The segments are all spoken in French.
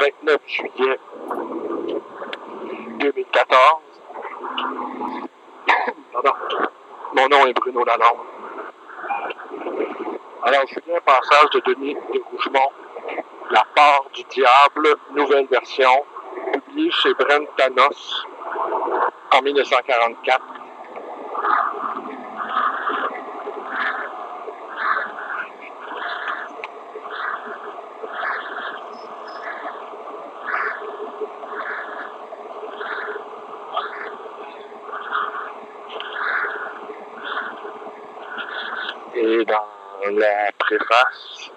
29 juillet 2014. Pardon. Mon nom est Bruno Lalonde. Alors, Julien Passage de Denis de Rougemont, La part du diable, nouvelle version, publiée chez Brentanos en 1944. Et dans la préface,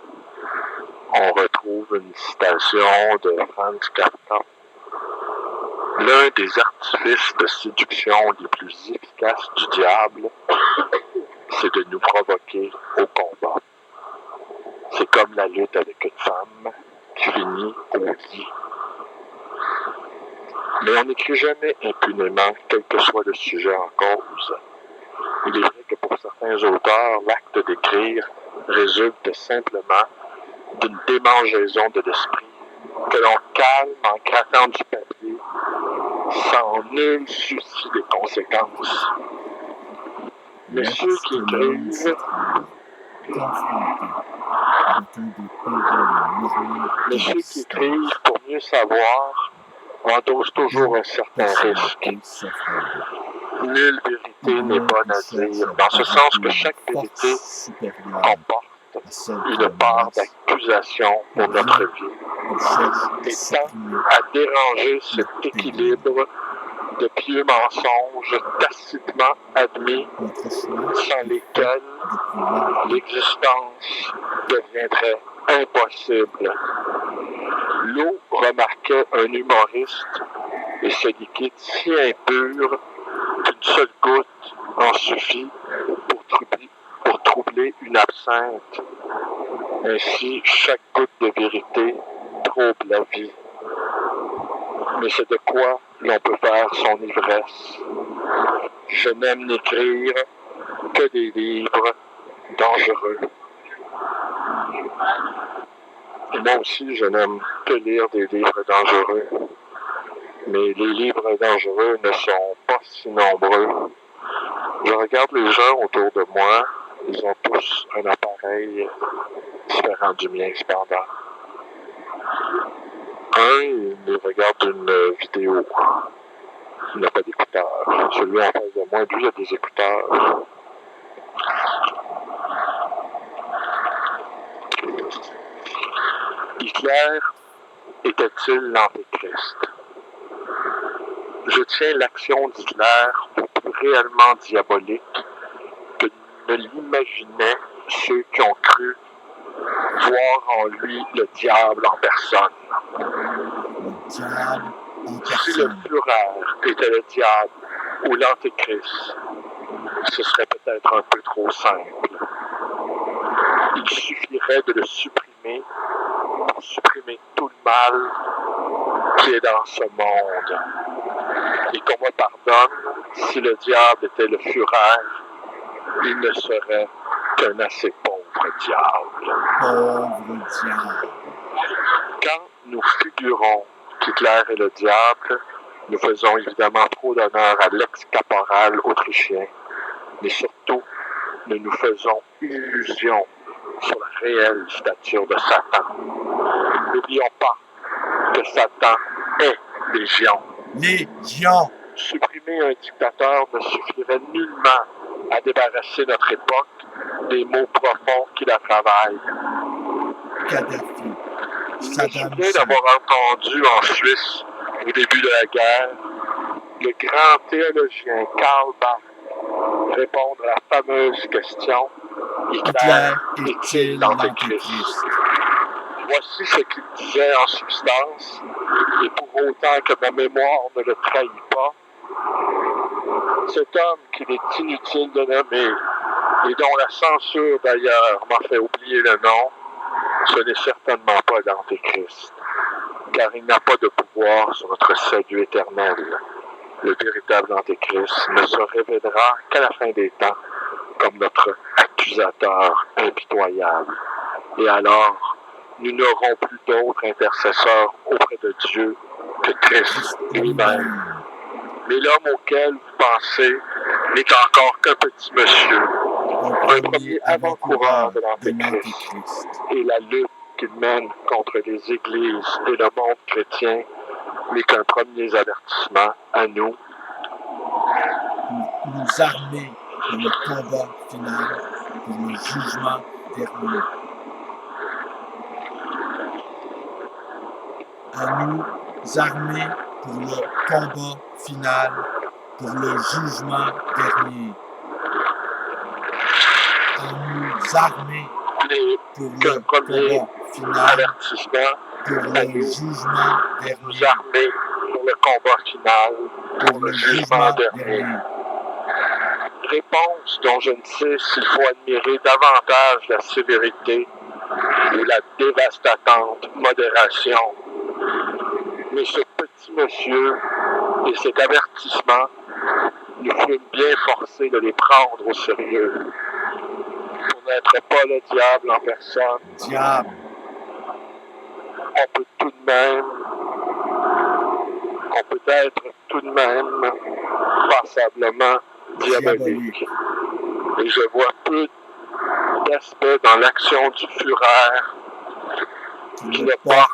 on retrouve une citation de Franz Kafka. L'un des artifices de séduction les plus efficaces du diable, c'est de nous provoquer au combat. C'est comme la lutte avec une femme qui finit au lit. Mais on n'écrit jamais impunément, quel que soit le sujet en cause. Il est vrai que pour certains auteurs, l'acte d'écrire résulte simplement d'une démangeaison de l'esprit que l'on calme en grattant du papier sans nul souci des conséquences. Mais ceux qui écrivent pour mieux savoir endossent toujours un certain risque. Nulle vérité n'est bonne à dire, dans ce sens que chaque vérité comporte une part d'accusation pour notre vie, et tend à déranger cet équilibre de pieux mensonges tacitement admis, sans lesquels l'existence deviendrait impossible. L'eau, remarquait un humoriste, est ce liquide si impur qu'une seule goutte en suffit pour troubler une absinthe. Ainsi, chaque goutte de vérité trouble la vie. Mais c'est de quoi l'on peut faire son ivresse. Je n'aime n'écrire que des livres dangereux. Et moi aussi, je n'aime que lire des livres dangereux. Mais les livres dangereux ne sont pas si nombreux. Je regarde les gens autour de moi, ils ont tous un appareil différent du mien, cependant. Un, il regarde une vidéo. Il n'a pas d'écouteurs. Celui en face de moi, lui, il a des écouteurs. Hitler était-il l'Antéchrist? Je tiens l'action d'Hitler pour plus réellement diabolique que ne l'imaginaient ceux qui ont cru voir en lui le diable en personne. Si le Führer était le diable ou l'Antéchrist, ce serait peut-être un peu trop simple. Il suffirait de le supprimer pour supprimer tout le mal qui est dans ce monde. Et qu'on me pardonne, si le diable était le Führer, il ne serait qu'un assez pauvre diable. Pauvre diable. Quand nous figurons qu'Hitler est le diable, nous faisons évidemment trop d'honneur à l'ex-caporal autrichien, mais surtout, nous nous faisons illusion sur la réelle stature de Satan. N'oublions pas que Satan est Légion. Légion! Supprimer un dictateur ne suffirait nullement à débarrasser notre époque des maux profonds qui la travaillent. Kadhafi. Je me souviens d'avoir entendu en Suisse, au début de la guerre, le grand théologien Karl Barth répondre à la fameuse question « Hitler est-il l'Antéchrist ?» Voici ce qu'il disait en substance, et pour autant que ma mémoire ne le trahit pas, cet homme qu'il est inutile de nommer, et dont la censure d'ailleurs m'a fait oublier le nom, ce n'est certainement pas l'Antéchrist, car il n'a pas de pouvoir sur notre salut éternel. Le véritable Antéchrist ne se révélera qu'à la fin des temps comme notre accusateur impitoyable. Et alors, nous n'aurons plus d'autres intercesseurs auprès de Dieu que Christ Christ lui-même. lui-même. Mais l'homme auquel vous pensez n'est qu'encore qu'un petit monsieur, Un un premier avant-coureur de l'Antéchrist. l'Antéchrist. Et la lutte qu'il mène contre les églises et le monde chrétien n'est qu'un premier avertissement à nous. Pour nous armer pour le combat final, pour le jugement dernier. À nous armer pour le combat final, pour le jugement dernier. À nous armer Et pour qu'un le premier combat final, avertissement pour à le nous, jugement nous dernier. armer pour le combat final, pour le jugement dernier. Réponse dont je ne sais s'il faut admirer davantage la sévérité ou la dévastatante modération. Mais ce petit monsieur et cet avertissement, nous fûmes bien forcés de les prendre au sérieux. Pour n'être pas le diable en personne, Diable, on peut être tout de même passablement diabolique. Et je vois peu d'aspects dans l'action du Führer qui ne porte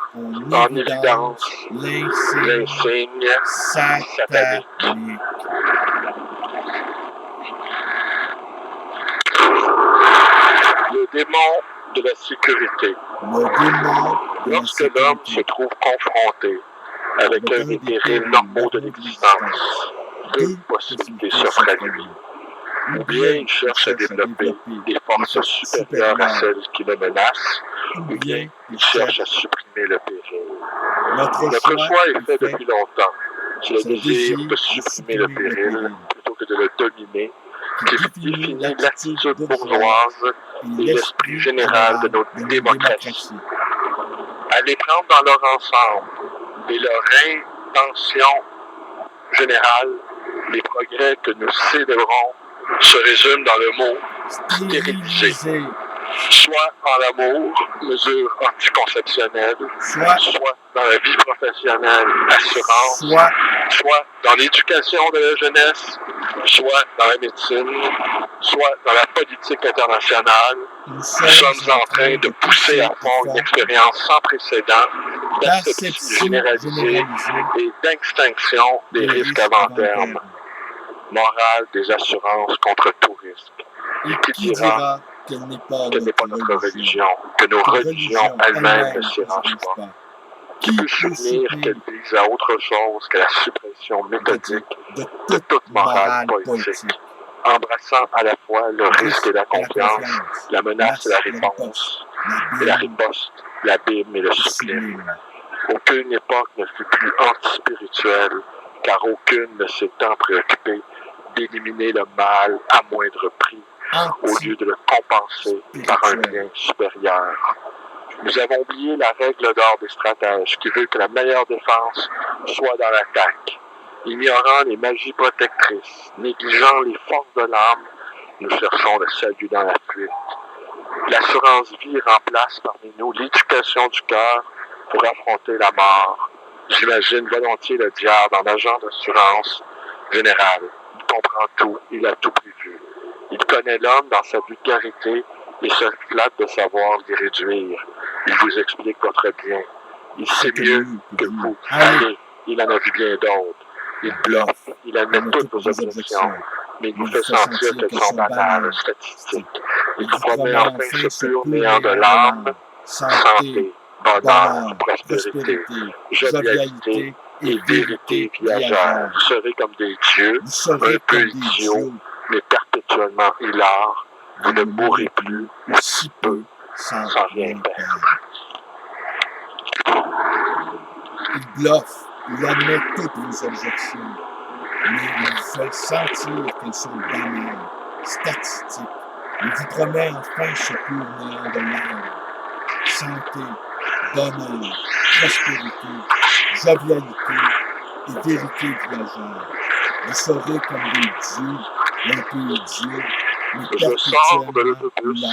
en évidence l'insigne satanique. Le démon de la sécurité. Lorsque l'homme se trouve confronté avec un des périls normaux de l'existence, deux possibilités s'offrent à lui. Ou bien il cherche à développer des forces supérieures à celles qui le menacent, ou bien il cherche à supprimer le péril. Notre choix est fait depuis longtemps. C'est le désir de supprimer le péril plutôt que de le dominer, qui définit l'attitude bourgeoise et l'esprit général de notre démocratie. À les prendre dans leur ensemble et leur intention générale, les progrès que nous célébrons se résument dans le mot stériliser. Soit en l'amour, mesure anticonceptionnelle, soit dans la vie professionnelle, assurance, soit dans l'éducation de la jeunesse, soit dans la médecine, soit dans la politique internationale. Nous sommes en train de pousser à fond une expérience sans précédent d'asepsie généralisée et d'extinction des risques à long terme. Morale des assurances contre tout risque. Et qui dira qu'elle n'est pas notre religion, que nos religions elles-mêmes ne s'y rangent pas. Qui peut soutenir qu'elle vise à autre chose que la suppression méthodique de toute morale politique, embrassant à la fois le risque et la confiance, la menace et la réponse, et la riposte, l'abîme et le sublime. Aucune époque ne fut plus antispirituelle, car aucune ne s'est tant préoccupée d'éliminer le mal à moindre prix, au lieu de le compenser par un bien supérieur. Nous avons oublié la règle d'or des stratèges qui veut que la meilleure défense soit dans l'attaque. Ignorant les magies protectrices, négligeant les forces de l'âme, nous cherchons le salut dans la fuite. L'assurance vie remplace parmi nous l'éducation du cœur pour affronter la mort. J'imagine volontiers le diable en agent d'assurance générale. Il comprend tout, il a tout prévu. Il connaît l'homme dans sa vulgarité et se flatte de savoir l'y réduire. Il vous explique votre bien. Il sait mieux que vous. Allez, il en a vu bien d'autres. Il bluffe, il admet toutes vos objections, mais il vous fait sentir qu'elles sont banales, statistiques. Il vous promet enfin ce pur néant de l'âme, santé, bonheur, prospérité, jovialité et vérité viagère. Vous serez comme des dieux, un peu idiots, mais perpétuellement hilars. Vous ne mourrez plus, ou si peu, sans rien perdre. Il bluffe, il admet toutes vos objections, mais il vous fait sentir qu'elles sont banales, statistiques. Il vous promet enfin ce pur néant de l'âme, santé, bonheur, prospérité, jovialité et vérité viagère. Vous serez comme des dieux, un peu idiots, mais Je sors de l'autobus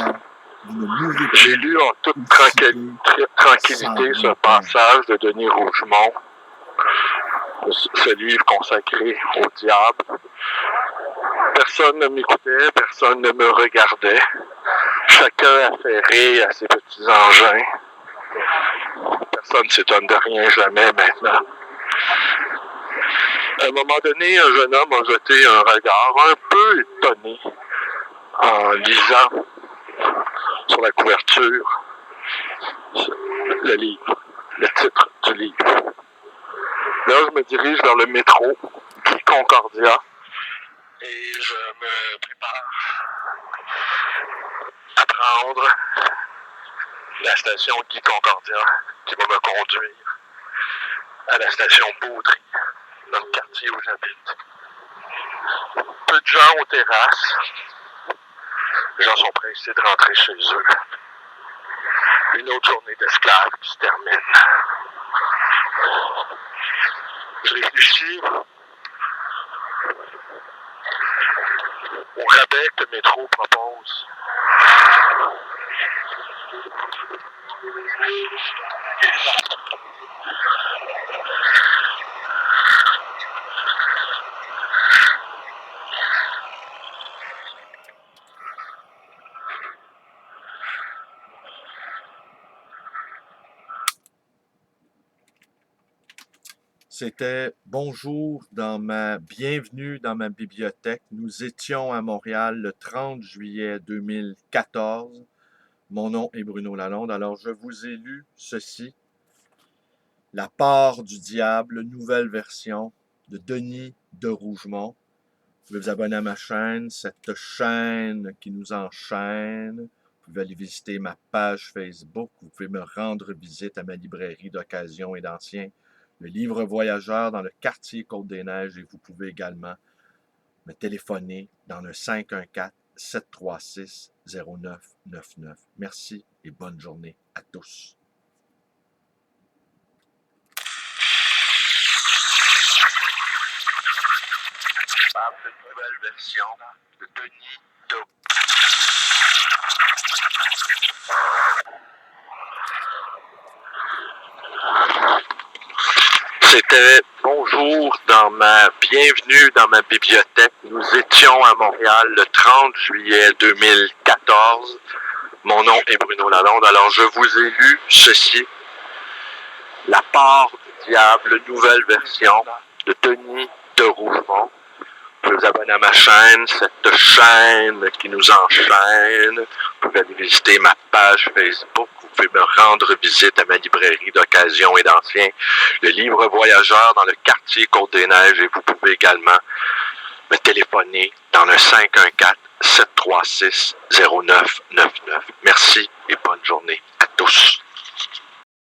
vous ne mourrez pas. J'ai lu en toute tranquillité ce passage de Denis Rougemont, ce livre consacré au diable. Personne ne m'écoutait, personne ne me regardait. Chacun affairé à ses petits engins. Personne ne s'étonne de rien jamais maintenant. À un moment donné, un jeune homme a jeté un regard un peu étonné en lisant sur la couverture le livre, le titre du livre. Là, je me dirige vers le métro Guy Concordia et je me prépare à prendre la station Guy Concordia qui va me conduire à la station Baudry, dans le quartier où j'habite. Peu de gens aux terrasses. Les gens sont pressés de rentrer chez eux. Une autre journée d'esclaves qui se termine. Je réfléchis au rabais que le métro propose. C'était bienvenue dans ma bibliothèque. Nous étions à Montréal le 30 juillet 2014. Mon nom est Bruno Lalonde. Alors, je vous ai lu ceci. La part du diable, nouvelle version de Denis de Rougemont. Vous pouvez vous abonner à ma chaîne, cette chaîne qui nous enchaîne. Vous pouvez aller visiter ma page Facebook. Vous pouvez me rendre visite à ma librairie d'occasion et d'anciens. Le livre voyageur dans le quartier Côte-des-Neiges et vous pouvez également me téléphoner dans le 514-736-0999. Merci et bonne journée à tous. Une nouvelle version de Denis de C'était bienvenue dans ma bibliothèque. Nous étions à Montréal le 30 juillet 2014. Mon nom est Bruno Lalonde. Alors, je vous ai lu ceci. La part du diable, nouvelle version de Denis de Rougemont. Vous pouvez vous abonner à ma chaîne, cette chaîne qui nous enchaîne. Vous pouvez aller visiter ma page Facebook. Vous pouvez me rendre visite à ma librairie d'occasion et d'anciens. Le livre voyageur dans le quartier Côte-des-Neiges. Et vous pouvez également me téléphoner dans le 514-736-0999. Merci et bonne journée.